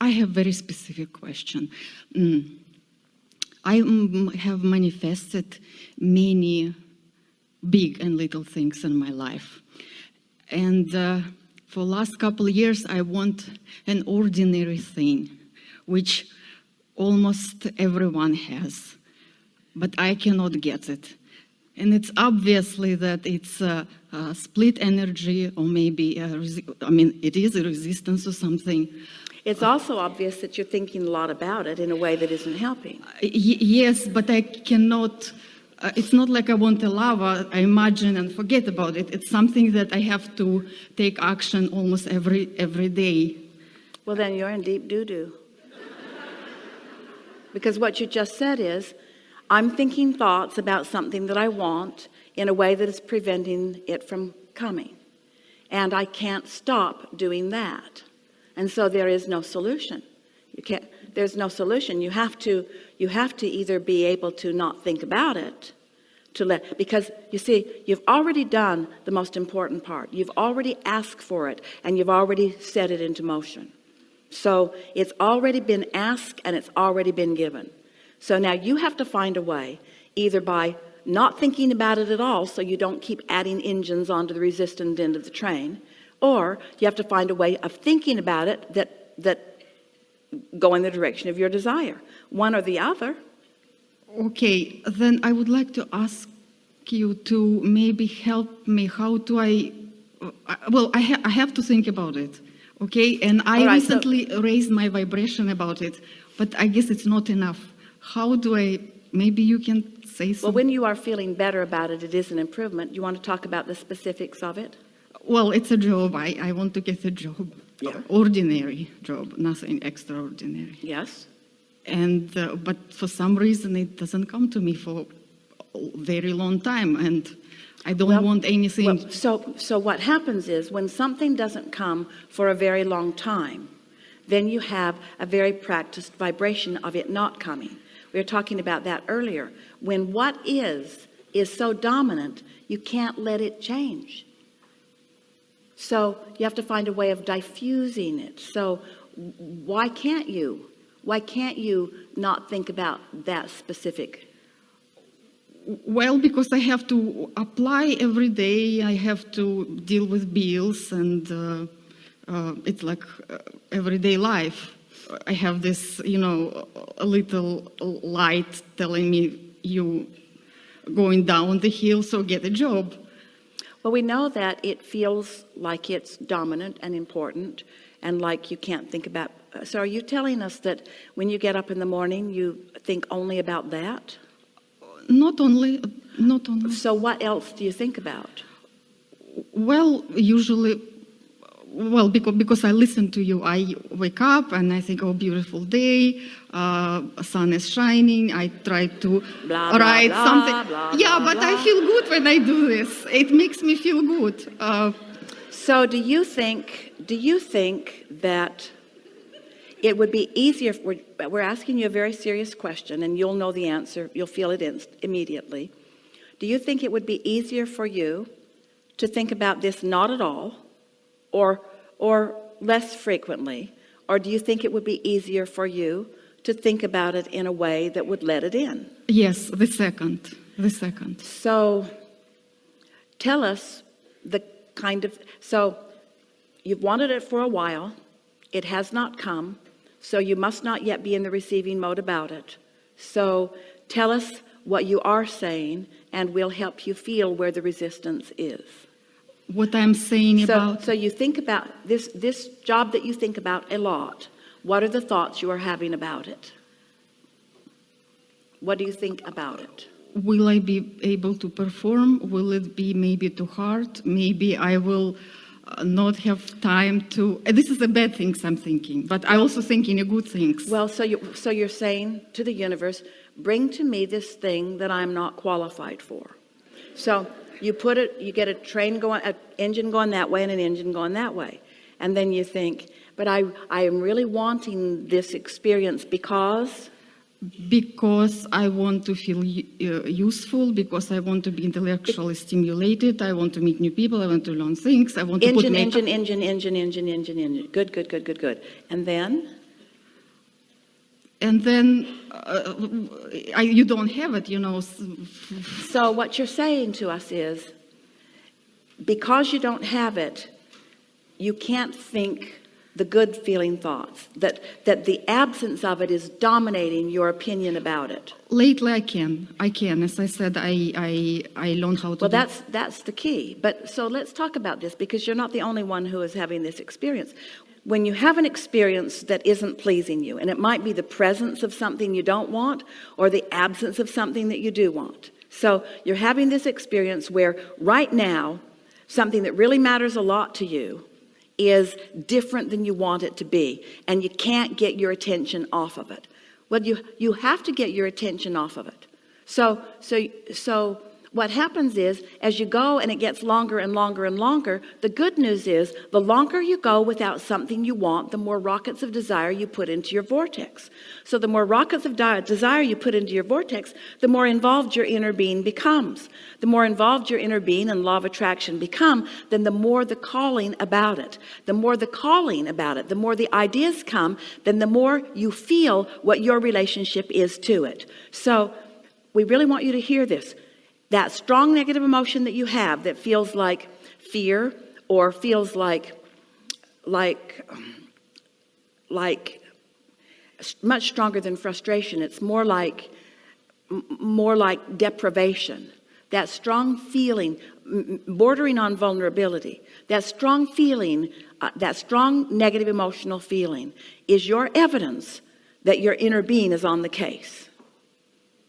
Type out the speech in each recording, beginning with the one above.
I have very specific question. I have manifested many big and little things in my life. And for last couple of years, I want an ordinary thing, which almost everyone has, but I cannot get it. And it's obviously that it's a split energy, or maybe, it is a resistance or something. It's also obvious that you're thinking a lot about it in a way that isn't helping. Yes, but I cannot, it's not like I want a lava, I imagine and forget about it. It's something that I have to take action almost every day. Well, then you're in deep doo-doo. Because what you just said is, I'm thinking thoughts about something that I want in a way that is preventing it from coming. And I can't stop doing that. And so there is no solution. There's no solution. You have to either be able to not think about it, because you see, you've already done the most important part. You've already asked for it, and you've already set it into motion. So it's already been asked and it's already been given. So now you have to find a way, either by not thinking about it at all, so you don't keep adding engines onto the resistant end of the train, or you have to find a way of thinking about it that go in the direction of your desire. One or the other. Okay, then I would like to ask you to maybe help me. How do I have to think about it, okay? And I recently raised my vibration about it, but I guess it's not enough. How do I, maybe you can say something? Well, when you are feeling better about it, it is an improvement. You want to talk about the specifics of it? Well, it's a job. I want to get a job. Yeah. Ordinary job, nothing extraordinary. Yes. And but for some reason it doesn't come to me for a very long time, and I don't want anything. Well, so what happens is, when something doesn't come for a very long time, then you have a very practiced vibration of it not coming. We were talking about that earlier. When what is so dominant, you can't let it change. So you have to find a way of diffusing it. So why can't you not think about that specific? Well, because I have to apply every day. I have to deal with bills, and it's like everyday life. I have this, a little light telling me you going down the hill, so get a job. Well, we know that it feels like it's dominant and important, and like you can't think about. So are you telling us that when you get up in the morning, you think only about that? Not only. So what else do you think about? Well, usually, because I listen to you, I wake up and I think, oh, beautiful day, sun is shining, I try to write something. But I feel good when I do this. It makes me feel good. So do you think that it would be easier, we're asking you a very serious question, and you'll know the answer, you'll feel it immediately. Do you think it would be easier for you to think about this not at all, or less frequently, or do you think it would be easier for you to think about it in a way that would let it in? Yes, the second. So tell us so you've wanted it for a while, it has not come, so you must not yet be in the receiving mode about it. So tell us what you are saying, and we'll help you feel where the resistance is. What I'm saying about... So you think about this job that you think about a lot. What are the thoughts you are having about it? What do you think about it? Will I be able to perform? Will it be maybe too hard? Maybe I will not have time to... This is the bad things I'm thinking, but I also thinking the good things. Well, so you're saying to the universe, bring to me this thing that I'm not qualified for. So you get a train going, an engine going that way and an engine going that way. And then you think, but I am really wanting this experience because I want to feel useful, because I want to be intellectually stimulated, I want to meet new people, I want to learn things, I want to put makeup. Engine. Good. And then? and then you don't have it, So what you're saying to us is, because you don't have it, you can't think the good feeling thoughts, that the absence of it is dominating your opinion about it. Lately I can. As I said, I learned how to Well, that's the key. But so let's talk about this, because you're not the only one who is having this experience. When you have an experience that isn't pleasing you, and it might be the presence of something you don't want or the absence of something that you do want. So you're having this experience where right now, something that really matters a lot to you is different than you want it to be, and you can't get your attention off of it. Well, you have to get your attention off of it. So what happens is, as you go and it gets longer and longer and longer, the good news is, the longer you go without something you want, the more rockets of desire you put into your vortex. So the more rockets of desire you put into your vortex, the more involved your inner being becomes. The more involved your inner being and law of attraction become, then the more the calling about it. The more the calling about it, the more the ideas come, then the more you feel what your relationship is to it. So we really want you to hear this. That strong negative emotion that you have that feels like fear, or feels like much stronger than frustration. It's more like deprivation. That strong feeling, bordering on vulnerability, that strong feeling, that strong negative emotional feeling is your evidence that your inner being is on the case.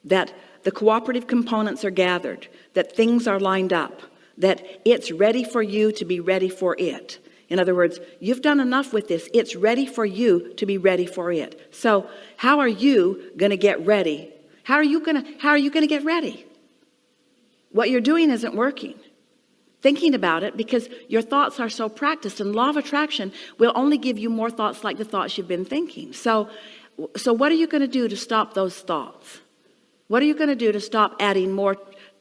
That the cooperative components are gathered, that things are lined up, that it's ready for you to be ready for it. In other words, you've done enough with this. It's ready for you to be ready for it. So how are you going to get ready? How are you going to get ready? What you're doing isn't working. Thinking about it, because your thoughts are so practiced, and law of attraction will only give you more thoughts like the thoughts you've been thinking. So what are you going to do to stop those thoughts? What are you going to do to stop adding more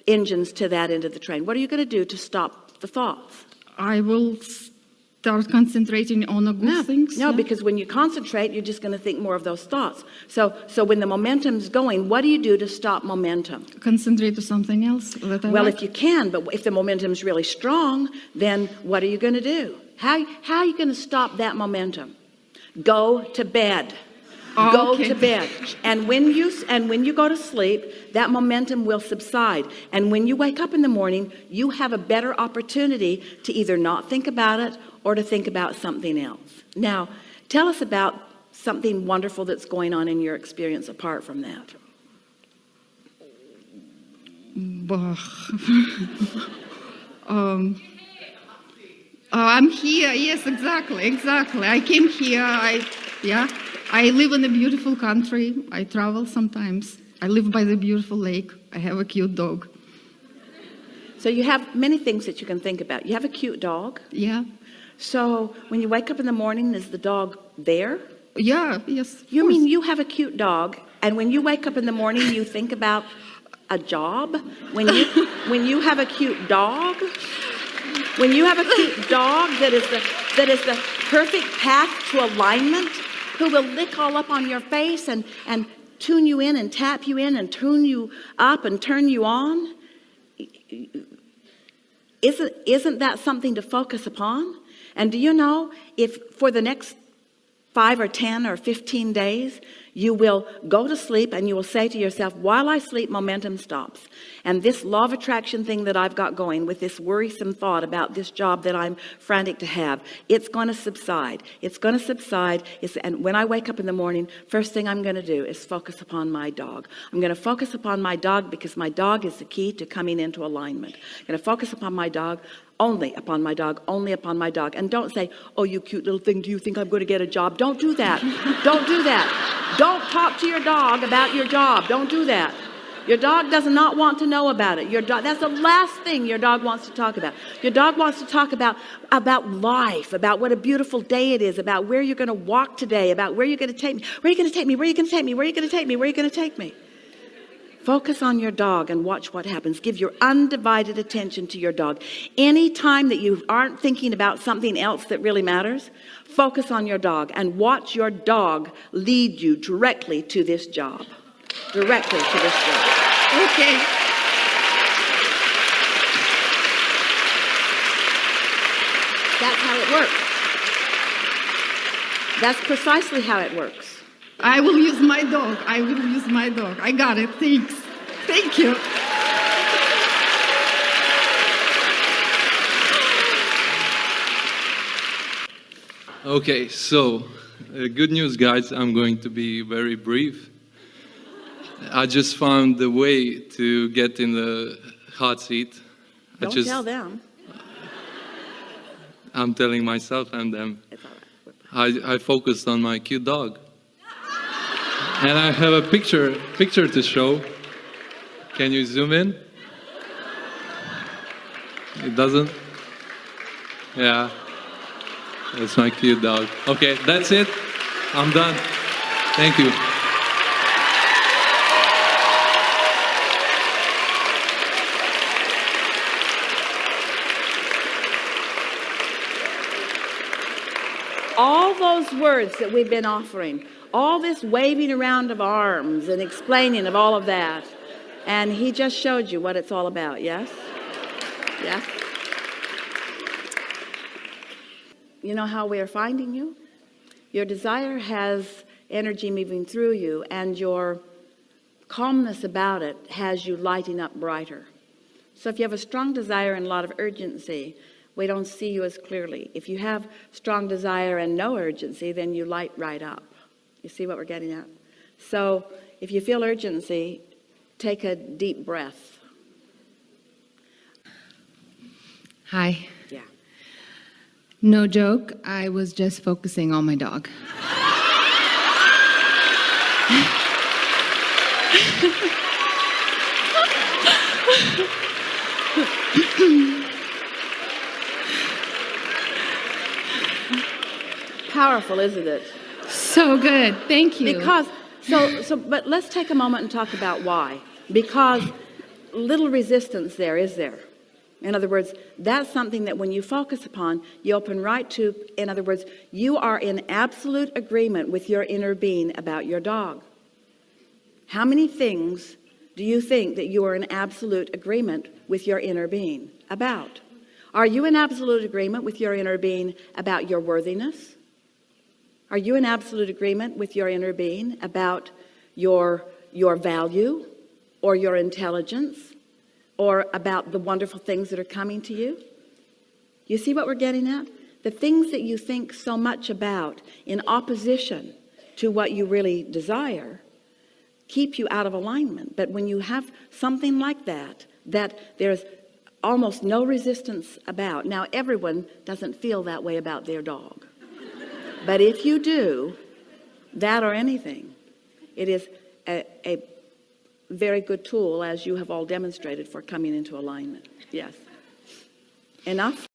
engines to that end of the train? What are you going to do to stop the thoughts? I will start concentrating on the good things. No, because when you concentrate, you're just going to think more of those thoughts. So when the momentum's going, what do you do to stop momentum? Concentrate to something else that I Well, like. if you can, but if the momentum's really strong, then what are you going to do? How are you going to stop that momentum? Go to bed. Go to bed. And when you go to sleep, that momentum will subside. And when you wake up in the morning, you have a better opportunity to either not think about it or to think about something else. Now, tell us about something wonderful that's going on in your experience apart from that. I'm here. Yes, exactly. I came here. I live in a beautiful country. I travel sometimes. I live by the beautiful lake. I have a cute dog. So you have many things that you can think about. You have a cute dog. Yeah. So when you wake up in the morning, is the dog there? Yeah, yes. You mean you have a cute dog, and when you wake up in the morning, you think about a job? When you have a cute dog? When you have a cute dog that is the perfect path to alignment, who will lick all up on your face and tune you in and tap you in and tune you up and turn you on? Isn't that something to focus upon? And do you know, if for the next 5 or 10 or 15 days, you will go to sleep and you will say to yourself, while I sleep, momentum stops. And this law of attraction thing that I've got going with this worrisome thought about this job that I'm frantic to have, it's going to subside. It's going to subside. And when I wake up in the morning, first thing I'm going to do is focus upon my dog. I'm going to focus upon my dog because my dog is the key to coming into alignment. I'm going to focus upon my dog. Only upon my dog, only upon my dog. And don't say, oh, you cute little thing, do you think I'm going to get a job? Don't do that. Don't do that. Don't talk to your dog about your job. Don't do that. Your dog does not want to know about it. That's the last thing your dog wants to talk about. Your dog wants to talk about life, about what a beautiful day it is, about where you're going to walk today, about where you're going to take me. Where are you going to take me? Where are you going to take me? Where are you going to take me? Where are you going to take me? Focus on your dog and watch what happens. Give your undivided attention to your dog. Any time that you aren't thinking about something else that really matters, focus on your dog and watch your dog lead you directly to this job. Directly to this job. Okay. That's how it works. That's precisely how it works. I will use my dog. I will use my dog. I got it. Thanks. Thank you. Okay, so good news, guys. I'm going to be very brief. I just found the way to get in the hot seat. Don't tell them. I'm telling myself and them. It's all right. I focused on my cute dog. And I have a picture to show. Can you zoom in? It doesn't? Yeah. That's my cute dog. Okay, that's it. I'm done. Thank you. All those words that we've been offering, all this waving around of arms and explaining of all of that, and he just showed you what it's all about, yes? Yes? You know how we are finding you? Your desire has energy moving through you, and your calmness about it has you lighting up brighter. So if you have a strong desire and a lot of urgency, we don't see you as clearly. If you have strong desire and no urgency, then you light right up. You see what we're getting at? So if you feel urgency, take a deep breath. Hi. Yeah. No joke, I was just focusing on my dog. Powerful, isn't it? So good, thank you. But let's take a moment and talk about why. Because little resistance there, is there? In other words, that's something that when you focus upon, you open right to, in other words, you are in absolute agreement with your inner being about your dog. How many things do you think that you are in absolute agreement with your inner being about? Are you in absolute agreement with your inner being about your worthiness? Are you in absolute agreement with your inner being about your value or your intelligence or about the wonderful things that are coming to you? You see what we're getting at? The things that you think so much about in opposition to what you really desire keep you out of alignment. But when you have something like that there's almost no resistance about. Now, everyone doesn't feel that way about their dog. But if you do, that or anything, it is a very good tool, as you have all demonstrated, for coming into alignment. Yes. Enough?